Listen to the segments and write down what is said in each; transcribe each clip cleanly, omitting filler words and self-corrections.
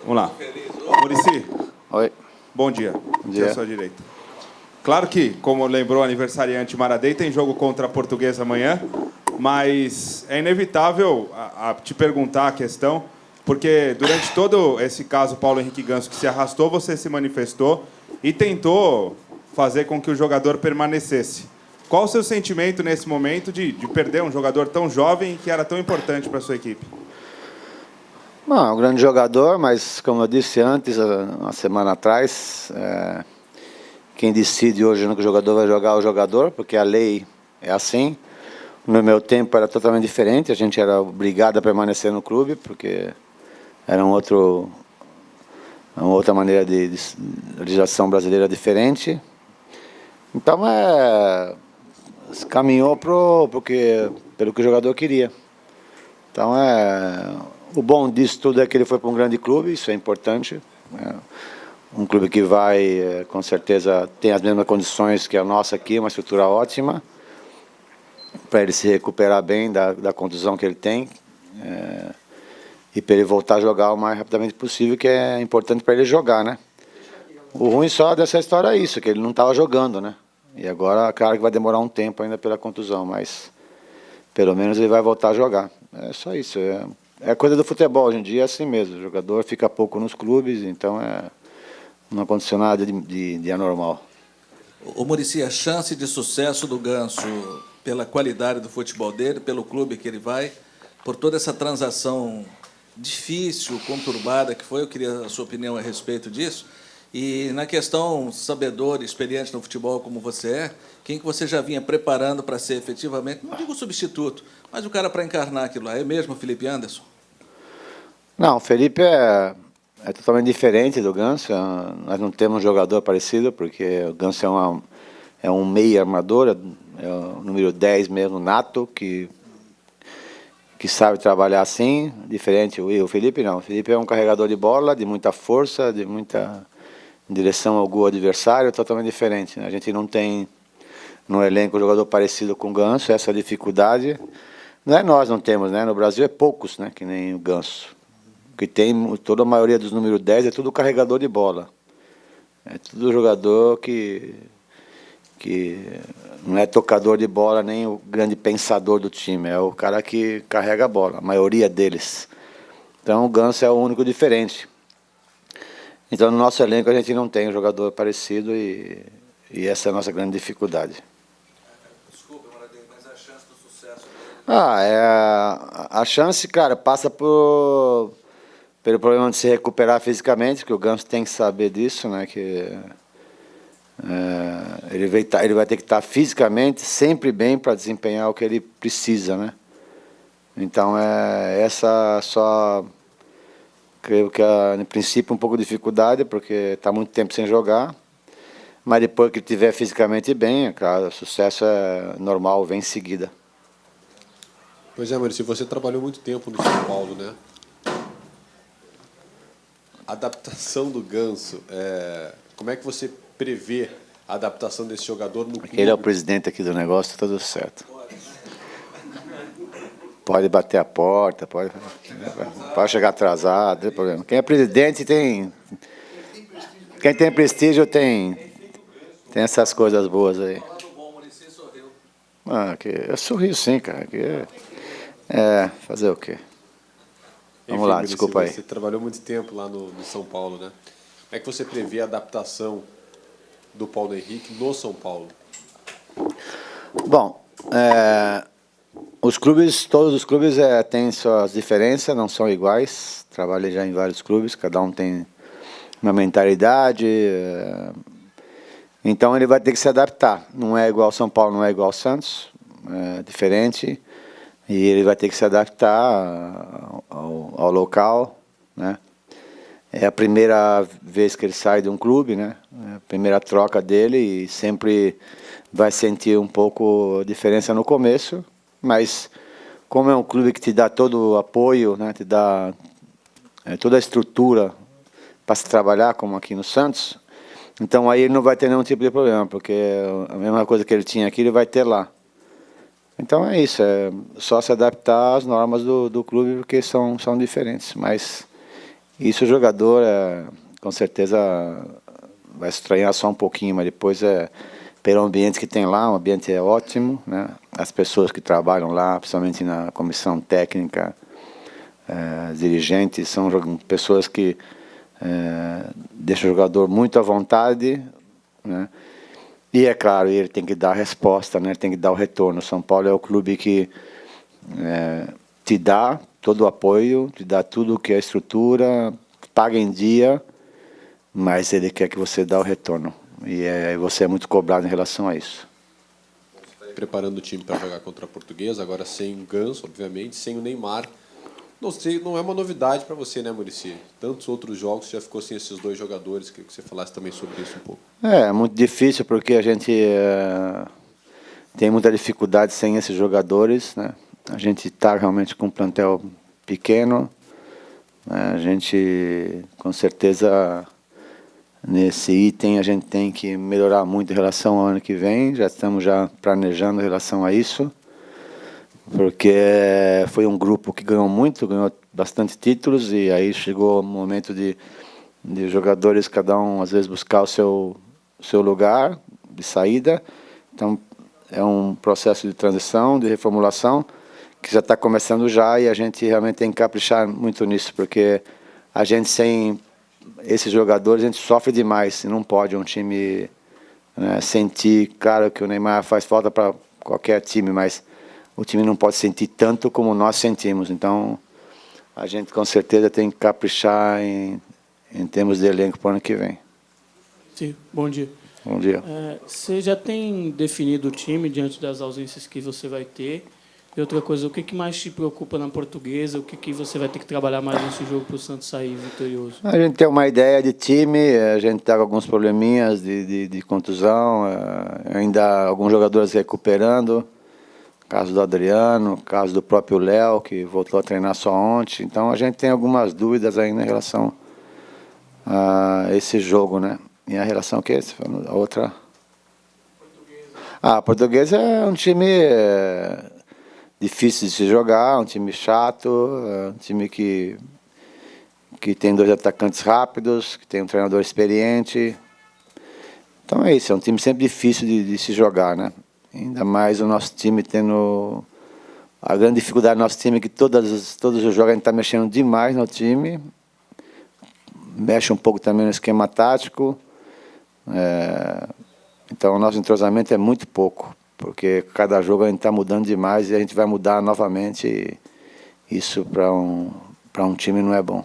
Vamos lá. Muricy. Oi. Bom dia. Bom dia. À sua direita. Claro que, como lembrou o aniversariante Maradei, tem jogo contra a Portuguesa amanhã, mas é inevitável te perguntar a questão, porque durante todo esse caso Paulo Henrique Ganso que se arrastou, você se manifestou e tentou fazer com que o jogador permanecesse. Qual o seu sentimento nesse momento de perder um jogador tão jovem e que era tão importante para a sua equipe? Bom, é um grande jogador, mas como eu disse antes, uma semana atrás, quem decide hoje no que o jogador vai jogar é o jogador, porque a lei é assim. No meu tempo era totalmente diferente, a gente era obrigado a permanecer no clube, porque era uma outra maneira de legislação brasileira diferente. Então, caminhou pelo que o jogador queria. Então, o bom disso tudo é que ele foi para um grande clube, isso é importante. Um clube que vai, com certeza, tem as mesmas condições que a nossa aqui, uma estrutura ótima, para ele se recuperar bem da contusão que ele tem, e para ele voltar a jogar o mais rapidamente possível, que é importante para ele jogar, né? O ruim só dessa história é isso, que ele não estava jogando, né? E agora, claro que vai demorar um tempo ainda pela contusão, mas pelo menos ele vai voltar a jogar. É só isso. É coisa do futebol, hoje em dia é assim mesmo. O jogador fica pouco nos clubes, então não aconteceu nada de anormal. O Muricy, a chance de sucesso do Ganso, pela qualidade do futebol dele, pelo clube que ele vai, por toda essa transação difícil, conturbada que foi, eu queria a sua opinião a respeito disso. E na questão sabedor e experiente no futebol como você é, quem que você já vinha preparando para ser efetivamente, não digo substituto, mas o cara para encarnar aquilo lá, é mesmo o Felipe Anderson? Não, o Felipe é totalmente diferente do Ganso. Nós não temos um jogador parecido, porque o Ganso é um meia armador, é o número 10 mesmo, nato, que sabe trabalhar assim, diferente. O Felipe não. O Felipe é um carregador de bola, de muita força, de muita direção ao gol adversário, totalmente diferente. A gente não tem no elenco um jogador parecido com o Ganso, essa é a dificuldade. Não é nós não temos, né? No Brasil é poucos, né? Que nem o Ganso. O que tem, toda a maioria dos número 10 é tudo carregador de bola. É tudo jogador que não é tocador de bola, nem o grande pensador do time. É o cara que carrega a bola, a maioria deles. Então o Ganso é o único diferente. Então no nosso elenco a gente não tem um jogador parecido e essa é a nossa grande dificuldade. Desculpa, Maradei, mas a chance do sucesso... A chance, cara, passa pelo problema de se recuperar fisicamente, que o Ganso tem que saber disso, né? Que ele vai ter que estar fisicamente sempre bem para desempenhar o que ele precisa, né? Então essa só, creio que no princípio um pouco de dificuldade, porque está muito tempo sem jogar, mas depois que ele estiver fisicamente bem, claro, o sucesso é normal, vem em seguida. Pois é, Muricy, você trabalhou muito tempo no São Paulo, né? A adaptação do Ganso, como é que você prevê a adaptação desse jogador no clube? Ele é o presidente aqui do negócio, tá tudo certo. Pode bater a porta, pode chegar atrasado, não tem problema. Quem é presidente tem... Quem tem prestígio tem essas coisas boas aí. Eu sorrio sim, cara. Fazer o quê? Vamos lá, desculpa aí. Você trabalhou muito tempo lá no São Paulo, né? Como é que você prevê a adaptação do Paulo Henrique no São Paulo? Bom, todos os clubes têm suas diferenças, não são iguais. Trabalhei já em vários clubes, cada um tem uma mentalidade. Então ele vai ter que se adaptar. Não é igual ao São Paulo, não é igual ao Santos, é diferente. E ele vai ter que se adaptar ao local, né? É a primeira vez que ele sai de um clube, né? É a primeira troca dele e sempre vai sentir um pouco a diferença no começo, mas como é um clube que te dá todo o apoio, né? Te dá toda a estrutura para se trabalhar, como aqui no Santos, então aí ele não vai ter nenhum tipo de problema, porque a mesma coisa que ele tinha aqui, ele vai ter lá. Então é isso, é só se adaptar às normas do clube, porque são diferentes, mas Isso o jogador, com certeza, vai estranhar só um pouquinho, mas depois pelo ambiente que tem lá, o ambiente é ótimo, né? As pessoas que trabalham lá, principalmente na comissão técnica, dirigentes, são pessoas que deixam o jogador muito à vontade, né? E é claro, ele tem que dar a resposta, né? Ele tem que dar o retorno. São Paulo é o clube que te dá todo o apoio, te dá tudo que é estrutura, paga em dia, mas ele quer que você dê o retorno. E você é muito cobrado em relação a isso. Você está preparando o time para jogar contra a Portuguesa, agora sem o Ganso, obviamente, sem o Neymar. Não sei, não é uma novidade para você, né, Muricy? Tantos outros jogos já ficou sem esses dois jogadores. Queria que você falasse também sobre isso um pouco. É muito difícil porque a gente tem muita dificuldade sem esses jogadores, né? A gente está realmente com um plantel pequeno, né? A gente, com certeza, nesse item a gente tem que melhorar muito em relação ao ano que vem. Já estamos planejando em relação a isso, porque foi um grupo que ganhou muito, ganhou bastante títulos, e aí chegou o momento de jogadores, cada um às vezes buscar o seu lugar de saída. Então é um processo de transição, de reformulação, que já está começando já, e a gente realmente tem que caprichar muito nisso, porque a gente sem esses jogadores a gente sofre demais, e não pode um time, né, sentir. Claro que o Neymar faz falta para qualquer time, mas o time não pode sentir tanto como nós sentimos. Então a gente com certeza tem que caprichar em termos de elenco para o ano que vem. Sim, bom dia. Bom dia. Você já tem definido o time diante das ausências que você vai ter? E outra coisa, o que mais te preocupa na Portuguesa? O que você vai ter que trabalhar mais nesse jogo para o Santos sair vitorioso? A gente tem uma ideia de time, a gente está com alguns probleminhas de contusão, ainda alguns jogadores recuperando, caso do Adriano, caso do próprio Léo, que voltou a treinar só ontem. Então a gente tem algumas dúvidas ainda em relação a esse jogo, né? E a relação que é a outra? A Portuguesa é um time difícil de se jogar, um time chato, um time que tem dois atacantes rápidos, que tem um treinador experiente. Então é isso, é um time sempre difícil de se jogar, né? Ainda mais o nosso time tendo... A grande dificuldade do nosso time é que todos os jogos a gente está mexendo demais no time, mexe um pouco também no esquema tático. Então o nosso entrosamento é muito pouco, porque cada jogo a gente está mudando demais e a gente vai mudar novamente, e isso para um time não é bom.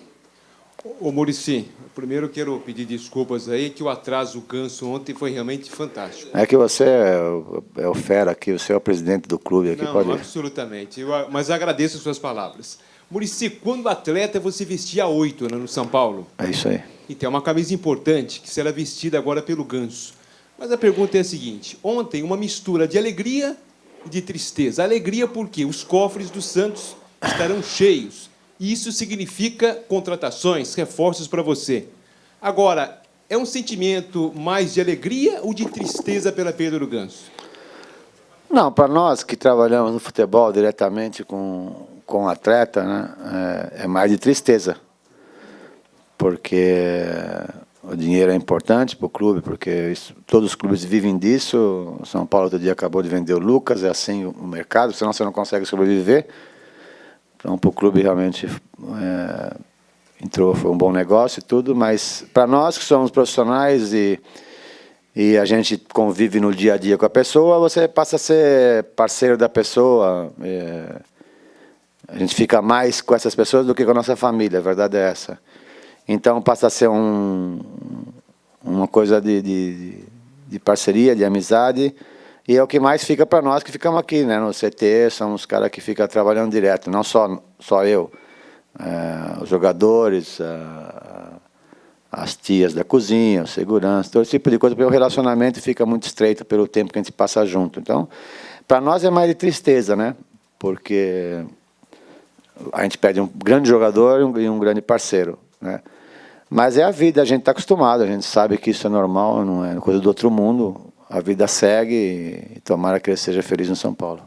Ô Muricy, primeiro quero pedir desculpas aí, que o atraso do Ganso ontem foi realmente fantástico. É que você é o fera aqui, você é o presidente do clube aqui. Não, pode ir. absolutamente, mas agradeço as suas palavras. Muricy, quando atleta você vestia 8, né, no São Paulo? É isso aí. Então, é uma camisa importante que será vestida agora pelo Ganso. Mas a pergunta é a seguinte: ontem, uma mistura de alegria e de tristeza. Alegria porque os cofres do Santos estarão cheios. E isso significa contratações, reforços para você. Agora, é um sentimento mais de alegria ou de tristeza pela perda do Ganso? Não, para nós que trabalhamos no futebol diretamente com o atleta, né, é mais de tristeza. Porque o dinheiro é importante para o clube, porque todos os clubes vivem disso. O São Paulo outro dia acabou de vender o Lucas, é assim o mercado, senão você não consegue sobreviver. Então, para o clube realmente foi um bom negócio e tudo, mas para nós que somos profissionais e a gente convive no dia a dia com a pessoa, você passa a ser parceiro da pessoa. A gente fica mais com essas pessoas do que com a nossa família, a verdade é essa. Então passa a ser uma coisa de parceria, de amizade, e é o que mais fica para nós que ficamos aqui, né, no CT, somos os caras que ficam trabalhando direto, não só eu, os jogadores, as tias da cozinha, os segurança, todo esse tipo de coisa, porque o relacionamento fica muito estreito pelo tempo que a gente passa junto. Então, para nós é mais de tristeza, né, porque a gente perde um grande jogador e um grande parceiro, né. Mas é a vida, a gente está acostumado, a gente sabe que isso é normal, não é coisa do outro mundo. A vida segue e tomara que ele seja feliz no São Paulo.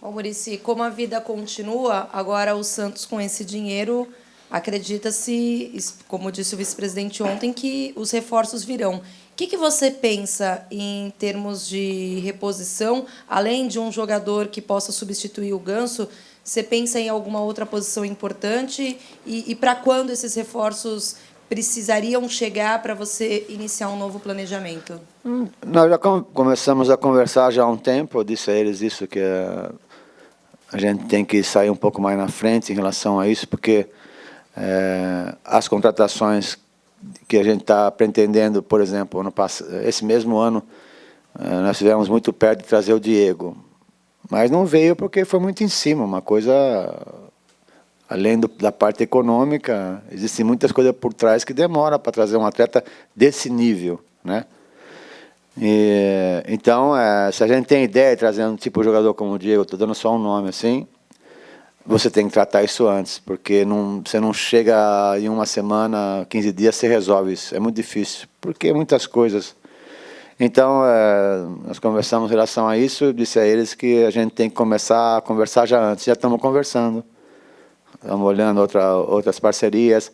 Bom, Muricy, como a vida continua, agora o Santos com esse dinheiro acredita-se, como disse o vice-presidente ontem, que os reforços virão. O que você pensa em termos de reposição, além de um jogador que possa substituir o Ganso? Você pensa em alguma outra posição importante? E para quando esses reforços precisariam chegar para você iniciar um novo planejamento? Nós já começamos a conversar já há um tempo. Eu disse a eles isso, que a gente tem que sair um pouco mais na frente em relação a isso, porque as contratações que a gente está pretendendo, por exemplo, esse mesmo ano, nós estivemos muito perto de trazer o Diego, mas não veio porque foi muito em cima, uma coisa, além da parte econômica, existem muitas coisas por trás que demora para trazer um atleta desse nível, né? Então, se a gente tem ideia de trazer um tipo de jogador como o Diego, estou dando só um nome assim, você tem que tratar isso antes, porque você não chega em uma semana, 15 dias, você resolve isso. É muito difícil, porque muitas coisas. Então, nós conversamos em relação a isso, eu disse a eles que a gente tem que começar a conversar já antes. Já estamos conversando, estamos olhando outras parcerias.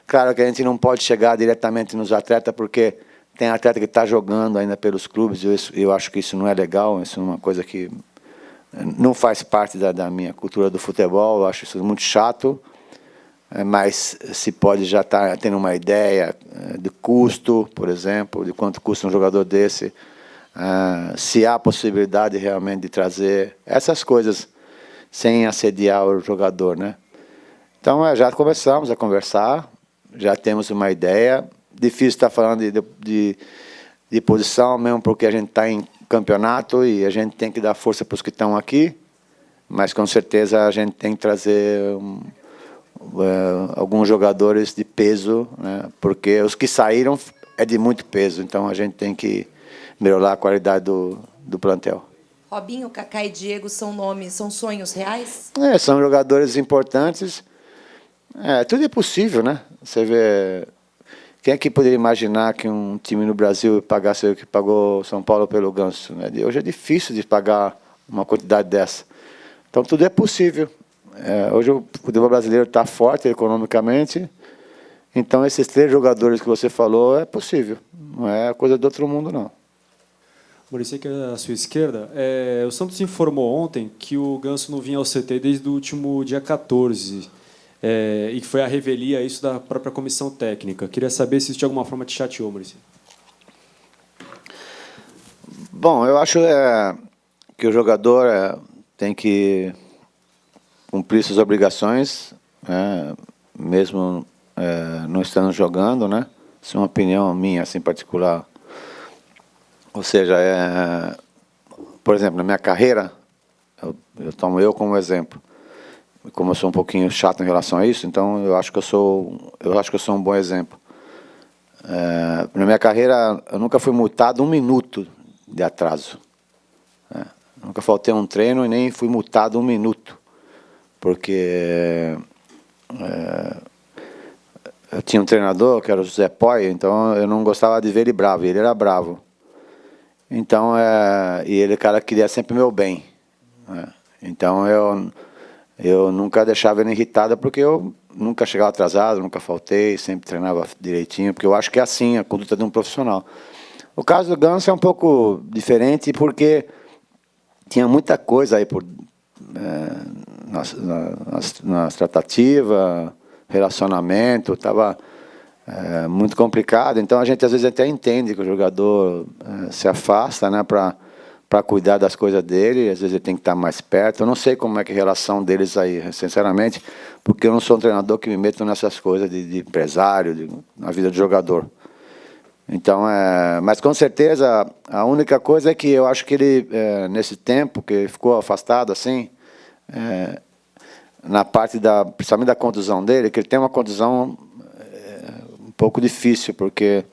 Claro que a gente não pode chegar diretamente nos atletas, porque tem atleta que está jogando ainda pelos clubes, eu acho que isso não é legal, isso é uma coisa que não faz parte da minha cultura do futebol, eu acho isso muito chato, mas se pode já estar tendo uma ideia de custo, por exemplo, de quanto custa um jogador desse, se há possibilidade realmente de trazer essas coisas sem assediar o jogador, né? Então, já começamos a conversar, já temos uma ideia. Difícil estar falando de posição, mesmo porque a gente está em campeonato e a gente tem que dar força para os que estão aqui, mas com certeza a gente tem que trazer alguns jogadores de peso, né? Porque os que saíram é de muito peso, então a gente tem que melhorar a qualidade do plantel. Robinho, Kaká e Diego são sonhos reais? São jogadores importantes. Tudo é possível, né? Você vê... Quem é que poderia imaginar que um time no Brasil pagasse o que pagou São Paulo pelo Ganso, né? Hoje é difícil de pagar uma quantidade dessa. Então, tudo é possível. Hoje o futebol brasileiro está forte economicamente. Então, esses 3 jogadores que você falou, é possível. Não é coisa do outro mundo, não. Maurício, aqui à sua esquerda. O Santos informou ontem que o Ganso não vinha ao CT desde o último dia 14. E que foi a revelia isso da própria comissão técnica. Queria saber se isso de alguma forma te chateou, Maurício. Bom, eu acho que o jogador tem que cumprir suas obrigações, mesmo não estando jogando, né? Isso é uma opinião minha, assim, particular. Ou seja, por exemplo, na minha carreira, eu tomo eu como exemplo. Como eu sou um pouquinho chato em relação a isso, então eu acho que eu sou um bom exemplo. Na minha carreira, eu nunca fui multado 1 minuto de atraso. Nunca faltei um treino e nem fui multado 1 minuto, porque eu tinha um treinador que era o José Poi, então eu não gostava de ver ele bravo, e ele era bravo. Então, e ele, cara, queria sempre meu bem. Então eu nunca deixava ele irritado, porque eu nunca chegava atrasado, nunca faltei, sempre treinava direitinho, porque eu acho que é assim a conduta de um profissional. O caso do Ganso é um pouco diferente, porque tinha muita coisa aí nas tratativas, relacionamento, estava muito complicado. Então a gente às vezes até entende que o jogador se afasta, né, para cuidar das coisas dele, às vezes ele tem que estar mais perto. Eu não sei como é que é a relação deles aí, sinceramente, porque eu não sou um treinador que me meto nessas coisas de empresário, na vida de jogador. Então, mas com certeza, a única coisa é que eu acho que ele, nesse tempo que ficou afastado assim, na parte principalmente da contusão dele, que ele tem uma contusão um pouco difícil, porque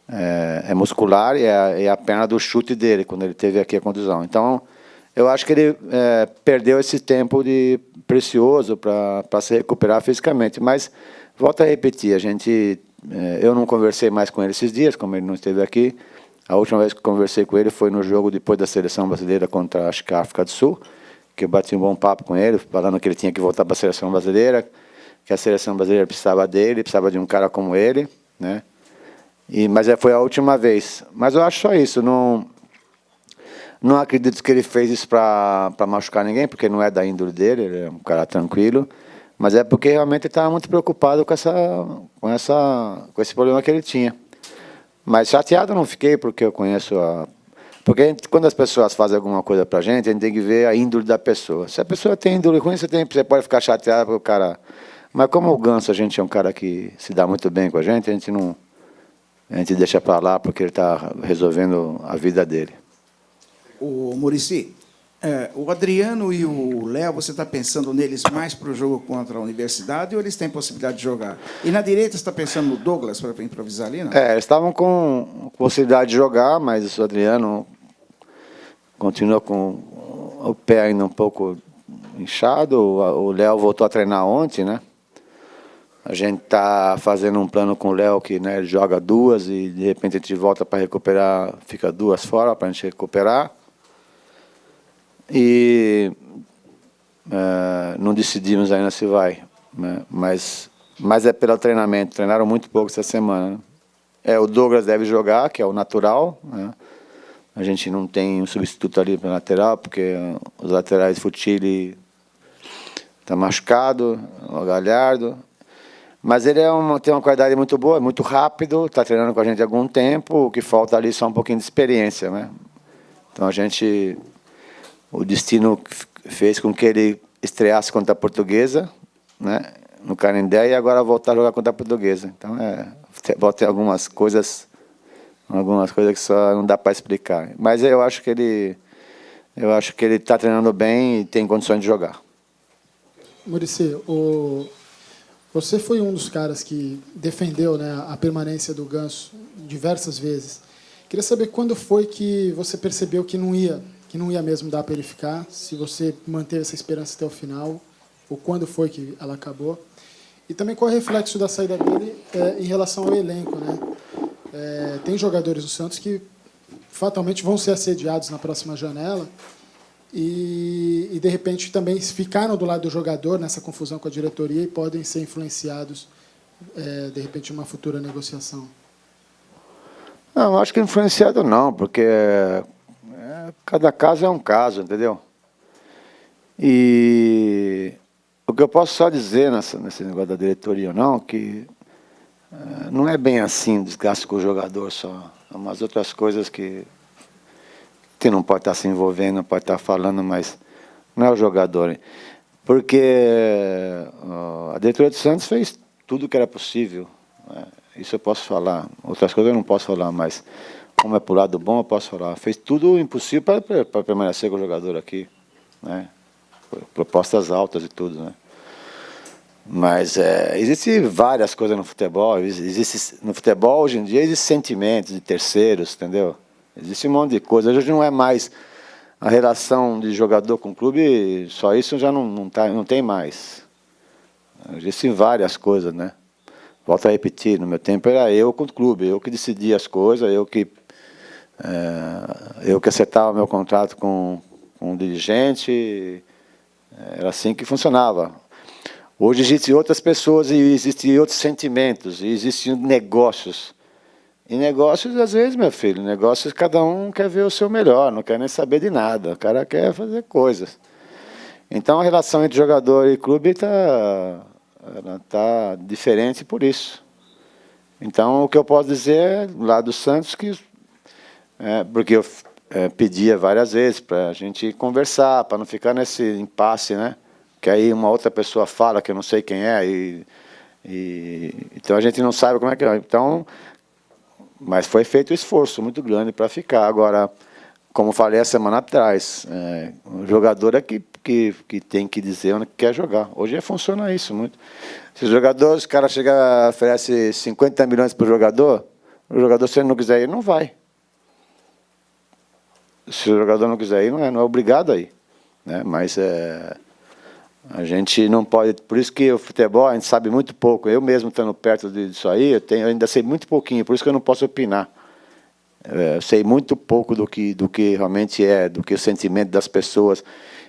é muscular e é a perna do chute dele, quando ele teve aqui a contusão. Então, eu acho que ele perdeu esse tempo precioso para se recuperar fisicamente. Mas, volto a repetir, eu não conversei mais com ele esses dias, como ele não esteve aqui. A última vez que conversei com ele foi no jogo depois da seleção brasileira contra, acho que a África do Sul, que eu bati um bom papo com ele, falando que ele tinha que voltar para a seleção brasileira, que a seleção brasileira precisava dele, precisava de um cara como ele, né? Mas foi a última vez. Mas eu acho só isso. Não acredito que ele fez isso para machucar ninguém, porque não é da índole dele, ele é um cara tranquilo. Mas é porque realmente ele estava muito preocupado com esse problema que ele tinha. Mas chateado eu não fiquei, porque eu conheço Porque quando as pessoas fazem alguma coisa pra gente, a gente tem que ver a índole da pessoa. Se a pessoa tem índole ruim, você pode ficar chateado porque o cara... Mas como o Ganso, a gente é um cara que se dá muito bem com a gente deixa para lá porque ele está resolvendo a vida dele. O Muricy, o Adriano e o Léo, você está pensando neles mais para o jogo contra a Universidade ou eles têm possibilidade de jogar? E na direita, você está pensando no Douglas para improvisar ali, não? Eles estavam com possibilidade de jogar, mas o Adriano continua com o pé ainda um pouco inchado. O Léo voltou a treinar ontem, né? A gente está fazendo um plano com o Léo que, né, ele joga 2 e de repente a gente volta para recuperar, fica 2 fora para a gente recuperar. E não decidimos ainda se vai, né? Mas é pelo treinamento. Treinaram muito pouco essa semana, né? O Douglas deve jogar, que é o natural, né? A gente não tem um substituto ali para lateral, porque os laterais Futile está machucado, o Galhardo. Mas ele tem uma qualidade muito boa, muito rápido, está treinando com a gente há algum tempo, o que falta ali é só um pouquinho de experiência, né? Então o destino fez com que ele estreasse contra a Portuguesa, né, no Canindé, e agora voltar a jogar contra a Portuguesa. Então tem algumas coisas que só não dá para explicar. Mas eu acho que ele está treinando bem e tem condições de jogar. Muricy, você foi um dos caras que defendeu, né, a permanência do Ganso diversas vezes. Queria saber quando foi que você percebeu que não ia mesmo dar para ele ficar, se você manteve essa esperança até o final, ou quando foi que ela acabou. E também qual é o reflexo da saída dele em relação ao elenco, né? Tem jogadores do Santos que fatalmente vão ser assediados na próxima janela e de repente também ficaram do lado do jogador nessa confusão com a diretoria e podem ser influenciados de repente em uma futura negociação. Não, acho que influenciado não, porque cada caso é um caso, entendeu? E o que eu posso só dizer nesse negócio da diretoria ou não, que não é bem assim, desgaste com o jogador só. Há umas outras coisas que não pode estar se envolvendo, não pode estar falando, mas não é o jogador. Porque a diretoria do Santos fez tudo o que era possível. Isso eu posso falar. Outras coisas eu não posso falar, mas como é pro lado bom, eu posso falar. Fez tudo o impossível para permanecer com o jogador aqui, né? Propostas altas e tudo, né? Mas existem várias coisas no futebol. No futebol, hoje em dia, existem sentimentos de terceiros, entendeu? Existe um monte de coisa. Hoje não é mais a relação de jogador com o clube, só isso já não tem mais. Existem várias coisas, né? Volto a repetir, no meu tempo era eu com o clube, eu que decidia as coisas, eu que acertava o meu contrato com o dirigente, era assim que funcionava. Hoje existem outras pessoas e existem outros sentimentos, e existem negócios. E negócios, às vezes, meu filho, negócios cada um quer ver o seu melhor, não quer nem saber de nada, o cara quer fazer coisas. Então a relação entre jogador e clube está diferente por isso. Então o que eu posso dizer lá do Santos, porque eu pedia várias vezes para a gente conversar, para não ficar nesse impasse, né? Que aí uma outra pessoa fala que eu não sei quem é, então a gente não sabe como é que é. Então, mas foi feito um esforço muito grande para ficar. Agora, como falei a semana atrás, o jogador é que tem que dizer onde quer jogar. Hoje funciona isso muito. Se os caras chegam e oferecem 50 milhões para o jogador, se ele não quiser ir, não vai. Se o jogador não quiser ir, não é obrigado a ir, né? Mas a gente não pode... Por isso que o futebol, a gente sabe muito pouco. Eu mesmo estando perto disso aí, eu ainda sei muito pouquinho, por isso que eu não posso opinar. Eu sei muito pouco do que realmente do que o sentimento das pessoas.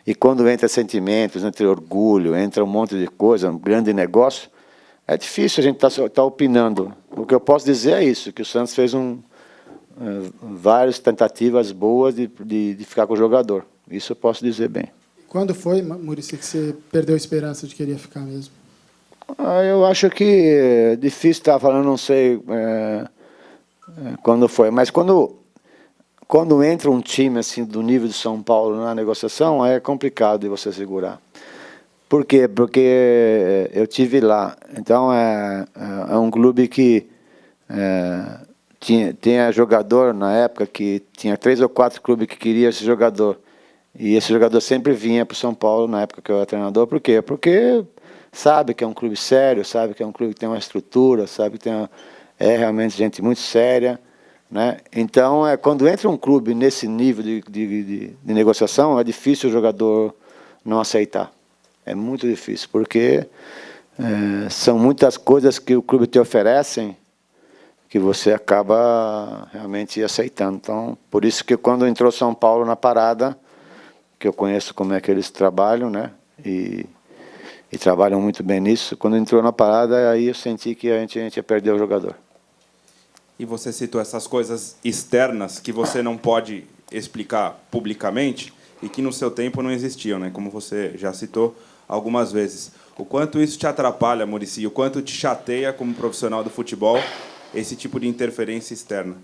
E quando entra sentimentos, entra orgulho, entra um monte de coisa, um grande negócio, é difícil a gente estar opinando. O que eu posso dizer é isso, que o Santos fez várias tentativas boas de ficar com o jogador. Isso eu posso dizer bem. Quando foi, Muricy, que você perdeu a esperança de querer ficar mesmo? Eu acho que é difícil estar falando, não sei quando foi, mas quando entra um time assim do nível de São Paulo na negociação, é complicado de você segurar. Por quê? Porque eu tive lá. Então é um clube que tinha jogador na época que tinha 3 ou 4 clubes que queriam esse jogador. E esse jogador sempre vinha para o São Paulo na época que eu era treinador. Por quê? Porque sabe que é um clube sério, sabe que é um clube que tem uma estrutura, sabe que é realmente gente muito séria, né? Então, quando entra um clube nesse nível de negociação, é difícil o jogador não aceitar. É muito difícil, porque são muitas coisas que o clube te oferecem que você acaba realmente aceitando. Então, por isso que quando entrou São Paulo na parada, que eu conheço como é que eles trabalham, né? E trabalham muito bem nisso. Quando entrou na parada, aí eu senti que a gente ia perder o jogador. E você citou essas coisas externas que você não pode explicar publicamente e que no seu tempo não existiam, né? Como você já citou algumas vezes. O quanto isso te atrapalha, Muricy? O quanto te chateia como profissional do futebol esse tipo de interferência externa?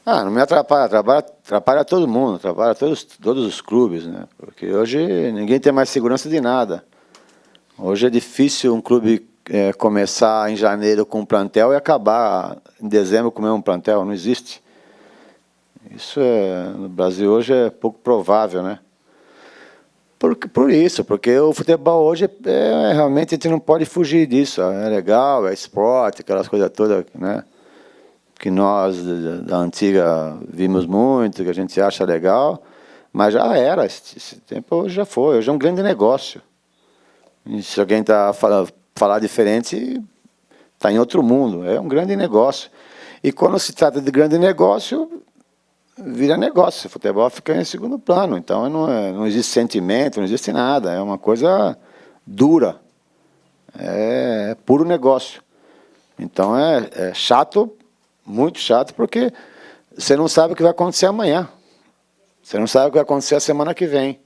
Não me atrapalha, atrapalha todo mundo, atrapalha todos os clubes, né? Porque hoje ninguém tem mais segurança de nada. Hoje é difícil um clube começar em janeiro com um plantel e acabar em dezembro com o mesmo plantel, não existe. Isso no Brasil hoje é pouco provável, né? Por isso, porque o futebol hoje realmente a gente não pode fugir disso. É legal, é esporte, aquelas coisas todas, né? Que nós da antiga vimos muito, que a gente acha legal, mas já era, esse tempo hoje já foi, hoje é um grande negócio. E se alguém falar diferente, está em outro mundo, é um grande negócio. E quando se trata de grande negócio, vira negócio, o futebol fica em segundo plano, então não existe sentimento, não existe nada, é uma coisa dura, é puro negócio. Então é chato, muito chato, porque você não sabe o que vai acontecer amanhã. Você não sabe o que vai acontecer a semana que vem.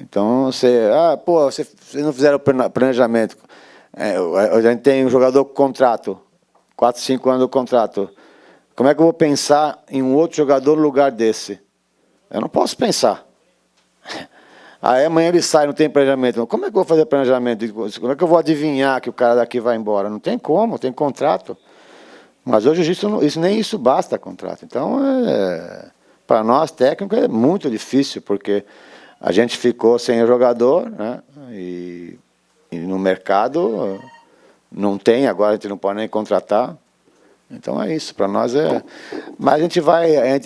Então, vocês não fizeram planejamento. A gente tem um jogador com contrato, 4, 5 anos de contrato. Como é que eu vou pensar em um outro jogador no lugar desse? Eu não posso pensar. Aí amanhã ele sai, não tem planejamento. Como é que eu vou fazer planejamento? Como é que eu vou adivinhar que o cara daqui vai embora? Não tem como, tem contrato. Mas hoje nem isso basta, contrato. Então, para nós, técnicos, é muito difícil, porque a gente ficou sem jogador, né? E no mercado não tem, agora a gente não pode nem contratar. Então é isso, para nós é... Mas a gente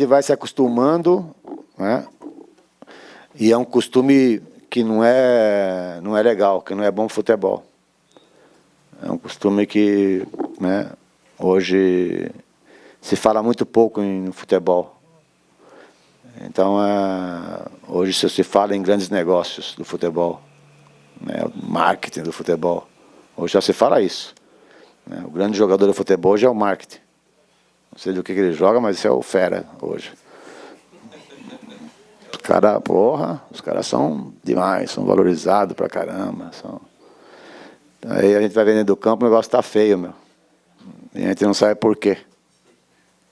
vai se acostumando, né? E é um costume que não é legal, que não é bom futebol. É um costume que, né, hoje se fala muito pouco no futebol. Então, hoje se fala em grandes negócios do futebol, né, o marketing do futebol. Hoje já se fala isso. Né, o grande jogador do futebol hoje é o marketing. Não sei do que ele joga, mas isso é o fera hoje. Os caras são demais, são valorizados pra caramba. Aí a gente vai ver dentro do campo, o negócio tá feio, meu. E a gente não sabe por quê.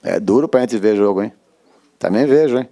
É duro pra gente ver jogo, hein? Também vejo, hein?